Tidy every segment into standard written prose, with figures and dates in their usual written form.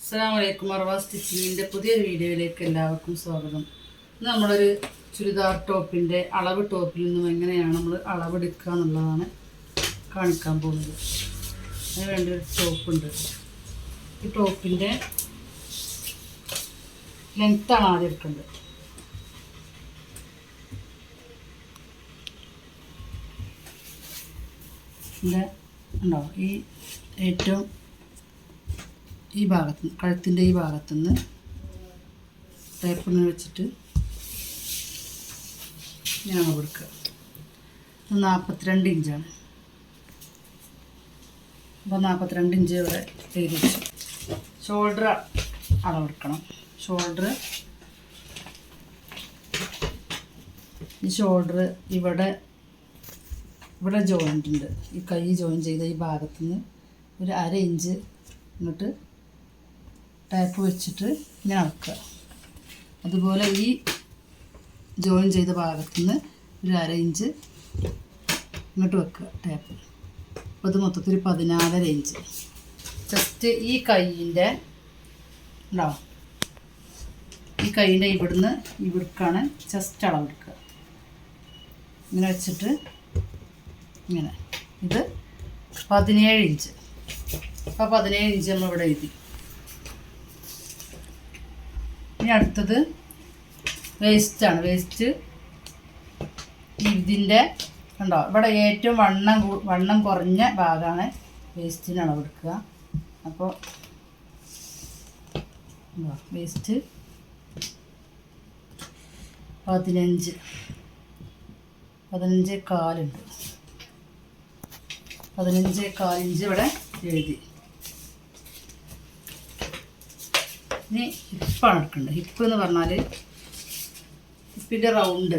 അസ്സലാമലൈക്കും അർവാ സ്റ്റിച്ചിങ്ങിൻ്റെ പുതിയൊരു വീഡിയോയിലേക്ക് എല്ലാവർക്കും സ്വാഗതം. ഇന്ന് നമ്മളൊരു ചുരിദാർ ടോപ്പിൻ്റെ ടോപ്പിൽ നിന്നും എങ്ങനെയാണ് നമ്മൾ അളവെടുക്കുക എന്നുള്ളതാണ് കാണിക്കാൻ പോകുന്നത്. അതിന് വേണ്ടി ഒരു ടോപ്പുണ്ട്. ഈ ടോപ്പിൻ്റെ ലെങ്ത്താണ് ആദ്യം എടുക്കേണ്ടത്. ഉണ്ടോ ഈ ഏറ്റവും ഈ ഭാഗത്ത് കഴുത്തിൻ്റെ ഈ ഭാഗത്തുനിന്ന് ടേപ്പിന് വെച്ചിട്ട് ഞാൻ കൊടുക്കുക. 42 ഇഞ്ചാണ്. അപ്പോൾ 42 ഇഞ്ച് ഇവിടെ എഴുതി വെച്ചു. ഷോൾഡർ അളവെടുക്കണം. ഈ ഷോൾഡർ ഇവിടെ ജോയിൻ്റ് ഉണ്ട്. ഈ കൈ ജോയിൻ ചെയ്ത ഈ ഭാഗത്തുനിന്ന് ഒരു 1/2 ഇഞ്ച് ഇങ്ങോട്ട് ടാപ്പ് വെച്ചിട്ട് ഇങ്ങനെ അളക്കുക. അതുപോലെ ഈ ജോയിൻ ചെയ്ത ഭാഗത്തുനിന്ന് ഒരു 1/2 ഇഞ്ച് ഇങ്ങോട്ട് വെക്കുക ടാപ്പ്. അപ്പോൾ ഇത് മൊത്തത്തിൽ 14.5 ഇഞ്ച്. ജസ്റ്റ് ഈ കൈയിൻ്റെ ഉണ്ടാവും, ഈ കൈയിൻ്റെ ഇവിടേക്കാണ് ജസ്റ്റ് അളവെടുക്കുക. ഇങ്ങനെ വെച്ചിട്ട് ഇങ്ങനെ ഇത് 17 ഇഞ്ച്. അപ്പോൾ 17 ഇഞ്ച് നമ്മളിവിടെ എഴുതി. ഇനി അടുത്തത് വേസ്റ്റാണ്. വേസ്റ്റ് ഇതിൻ്റെ ഉണ്ടോ ഇവിടെ ഏറ്റവും വണ്ണം കുറഞ്ഞ ഭാഗമാണ് വേസ്റ്റിന് അളവെടുക്കുക. അപ്പോൾ വേസ്റ്റ് 15.4 ഉണ്ട്. 15.4 ഇഞ്ച് ഇവിടെ എഴുതി. ഇനി ഹിപ്പാണ് എടുക്കേണ്ടത്. ഹിപ്പ് എന്ന് പറഞ്ഞാൽ ഹിപ്പിൻ്റെ റൗണ്ട്,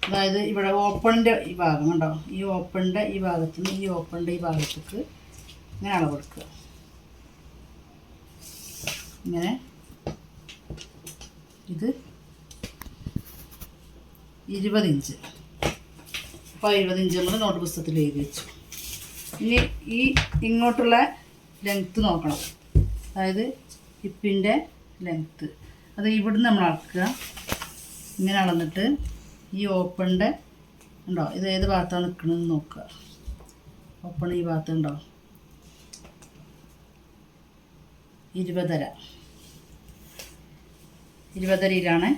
അതായത് ഇവിടെ ഓപ്പണിൻ്റെ ഈ ഭാഗം ഉണ്ടോ, ഈ ഓപ്പണിൻ്റെ ഈ ഭാഗത്തുനിന്ന് ഈ ഓപ്പണിൻ്റെ ഈ ഭാഗത്തേക്ക് ഇങ്ങനെ അളവെടുക്കുക. ഇങ്ങനെ ഇത് 20 ഇഞ്ച്. അപ്പോൾ 20 ഇഞ്ച് നമ്മൾ നോട്ട് പുസ്തകത്തിൽ എഴുതി വെച്ചു. ഇനി ഈ ഇങ്ങോട്ടുള്ള ലെങ്ത്ത് നോക്കണം. അതായത് ഹിപ്പിൻ്റെ ലെങ്ത്ത് അത് ഇവിടുന്ന് നമ്മൾ അളക്കുക. ഇങ്ങനെ അളന്നിട്ട് ഈ ഓപ്പണിൻ്റെ ഉണ്ടോ, ഇത് ഏത് ഭാഗത്താണ് നിൽക്കണമെന്ന് നോക്കുക. ഓപ്പൺ ഈ ഭാഗത്തുണ്ടോ 20.5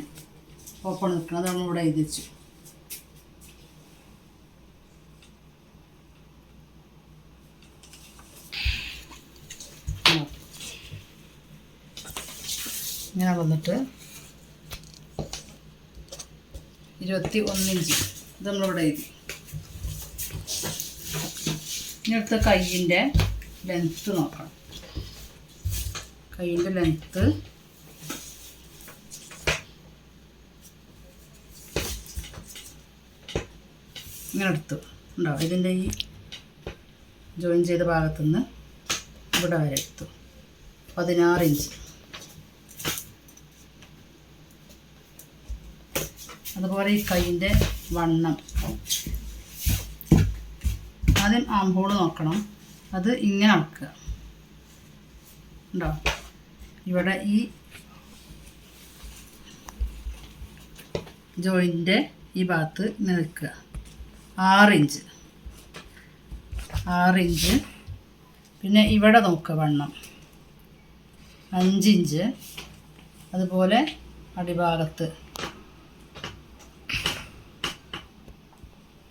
ഓപ്പൺ നിൽക്കുന്നത്. നമ്മളിവിടെ എഴുതി വെച്ചു. ഇങ്ങനെ വന്നിട്ട് 21 ഇഞ്ച് ഇത് നമ്മളിവിടെ എഴുതി. ഇനി അടുത്ത കയ്യിൻ്റെ ലെങ്ത്ത് നോക്കണം. കയ്യിൻ്റെ ലെങ്ത്ത് ഇങ്ങനെ എടുത്തു ഉണ്ടാവും. ഇതിൻ്റെ ഈ ജോയിൻ ചെയ്ത ഭാഗത്തുനിന്ന് ഇവിടെ വരെ എടുത്തു 16 ഇഞ്ച്. അതുപോലെ ഈ കൈയിൻ്റെ വണ്ണം ആദ്യം ആംഹോൾ നോക്കണം. അത് ഇങ്ങനെ അളക്കുക. ഉണ്ടോ ഇവിടെ ഈ ജോയിൻ്റെ ഈ ഭാഗത്ത് ഇങ്ങനെ നിൽക്കുക. 6 ഇഞ്ച്. പിന്നെ ഇവിടെ നോക്കുക വണ്ണം 5 ഇഞ്ച്. അതുപോലെ അടിഭാഗത്ത്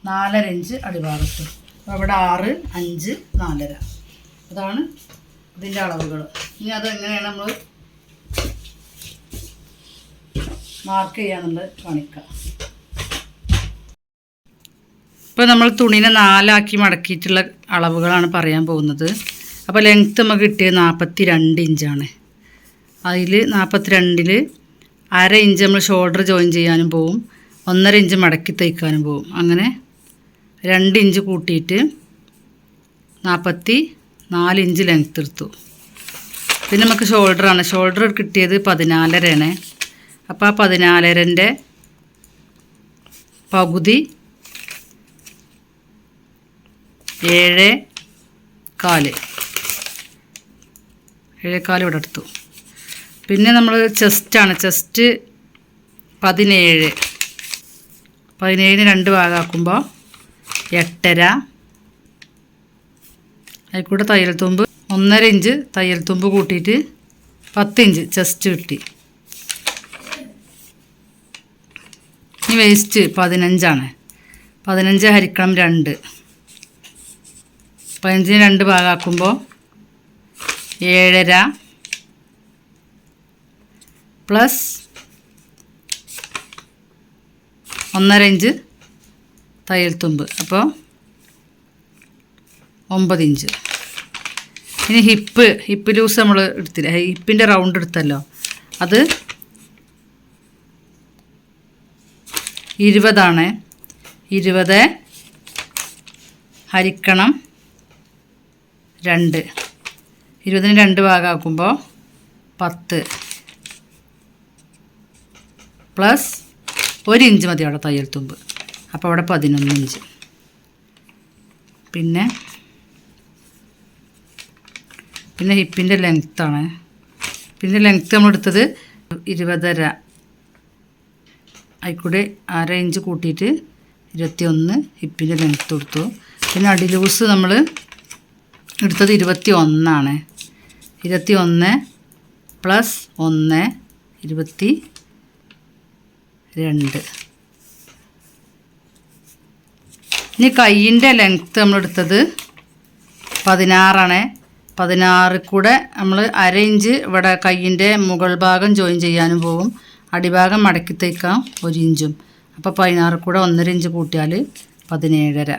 4.5 ഇഞ്ച് അടിഭാഗത്ത്. അപ്പോൾ ഇവിടെ 6, 5, 4.5 അതാണ് ഇതിൻ്റെ അളവുകൾ. ഇനി അതെങ്ങനെയാണ് നമ്മൾ മാർക്ക് ചെയ്യാന്നുള്ളത് കാണിക്കാം. ഇപ്പോൾ നമ്മൾ തുണീനെ 4 മടക്കിയിട്ടുള്ള അളവുകളാണ് പറയാൻ പോകുന്നത്. അപ്പോൾ ലെങ്ത്ത് നമുക്ക് കിട്ടിയത് 42 ഇഞ്ചാണ്. അതിൽ 42-ൽ 1/2 ഇഞ്ച് നമ്മൾ ഷോൾഡർ ജോയിൻ ചെയ്യാനും പോവും, 1.5 ഇഞ്ച് മടക്കി തയ്ക്കാനും പോവും. അങ്ങനെ 2 ഇഞ്ച് കൂട്ടിയിട്ട് 44 ഇഞ്ച് ലെങ്ത്ത് എടുത്തു. പിന്നെ നമുക്ക് ഷോൾഡർ കിട്ടിയത് 14.5. അപ്പോൾ ആ 14.5-ൻ്റെ പകുതി 7.25 7.25 ഇവിടെ എടുത്തു. പിന്നെ നമ്മൾ ചെസ്റ്റാണ്. ചെസ്റ്റ് 17. 17 2 ഭാഗമാക്കുമ്പോൾ 8.5. അതിൽക്കൂടെ തയ്യൽ തുമ്പ് 1.5 ഇഞ്ച് തയ്യൽ തുമ്പ് കൂട്ടിയിട്ട് 10 ഇഞ്ച് ചെസ്റ്റ് കിട്ടി. ഇനി വേസ്റ്റ് 15 15 ഹരിക്കണം 2. 15 2 ഭാഗമാക്കുമ്പോൾ 7.5 പ്ലസ് 1.5 ഇഞ്ച് തയ്യൽ തുമ്പ്, അപ്പോൾ 9 ഇഞ്ച്. ഇനി ഹിപ്പ് ലൂസ് നമ്മൾ എടുത്തില്ല, ഹിപ്പിൻ്റെ റൗണ്ട് എടുത്തല്ലോ, അത് 20 20 ഹരിക്കണം 2. 20 2 ഭാഗമാക്കുമ്പോൾ 10 പ്ലസ് 1 ഇഞ്ച് മതി അവിടെ തയ്യൽ തുമ്പ്, അപ്പോൾ അവിടെ 11 ഇഞ്ച്. പിന്നെ ഹിപ്പിൻ്റെ ലെങ്ത്താണ്. പിന്നെ ലെങ്ത്ത് നമ്മൾ എടുത്തത് 20.5. അതിൽക്കൂടെ 1/2 ഇഞ്ച് കൂട്ടിയിട്ട് 21 ഹിപ്പിൻ്റെ ലെങ്ത്ത് കൊടുത്തു. പിന്നെ അടി ലൂസ് നമ്മൾ എടുത്തത് 21 21 പ്ലസ് 1 22. ഇനി കയ്യിൻ്റെ ലെങ്ത്ത് നമ്മളെടുത്തത് 16. 16 കൂടെ നമ്മൾ 1/2 ഇഞ്ച് ഇവിടെ കയ്യിൻ്റെ മുകൾ ഭാഗം ജോയിൻ ചെയ്യാനും പോകും, അടിഭാഗം മടക്കി തയ്ക്കാം 1 ഇഞ്ചും. അപ്പോൾ 16 കൂടെ 1.5 ഇഞ്ച് കൂട്ടിയാൽ 17.5.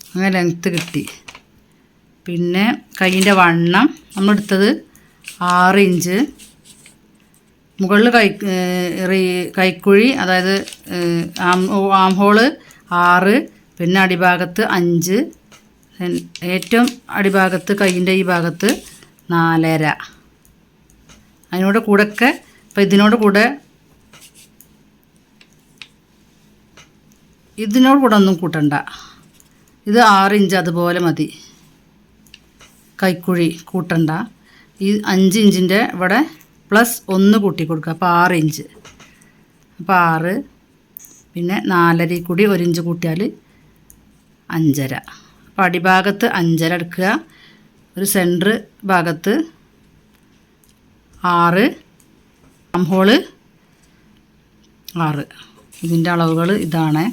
അങ്ങനെ ലെങ്ത്ത് കിട്ടി. പിന്നെ കയ്യിൻ്റെ വണ്ണം നമ്മളെടുത്തത് 6 ഇഞ്ച്. മുകളിൽ കൈക്കുഴി, അതായത് ആം ഹോള് 6, പിന്നെ അടിഭാഗത്ത് 5, ഏറ്റവും അടിഭാഗത്ത് കയ്യിൻ്റെ ഈ ഭാഗത്ത് 4.5. അതിനോട് കൂടെയൊക്കെ ഇപ്പം ഇതിനോട് കൂടെ ഒന്നും കൂട്ടണ്ട, ഇത് 6 ഇഞ്ച് അതുപോലെ മതി. കൈക്കുഴി കൂട്ടണ്ട. ഈ 5 ഇഞ്ചിൻ്റെ ഇവിടെ പ്ലസ് 1 കൂട്ടി കൊടുക്കുക, അപ്പോൾ 6 ഇഞ്ച്. അപ്പോൾ 6, പിന്നെ 4.5 കൂടി 1 ഇഞ്ച് കൂട്ടിയാൽ 5.5. അപ്പോൾ അടിഭാഗത്ത് 5.5 എടുക്കുക, ഒരു സെൻറ്റർ ഭാഗത്ത് 6, ആം ഹോള് 6. ഇതിൻ്റെ അളവുകൾ ഇതാണ്.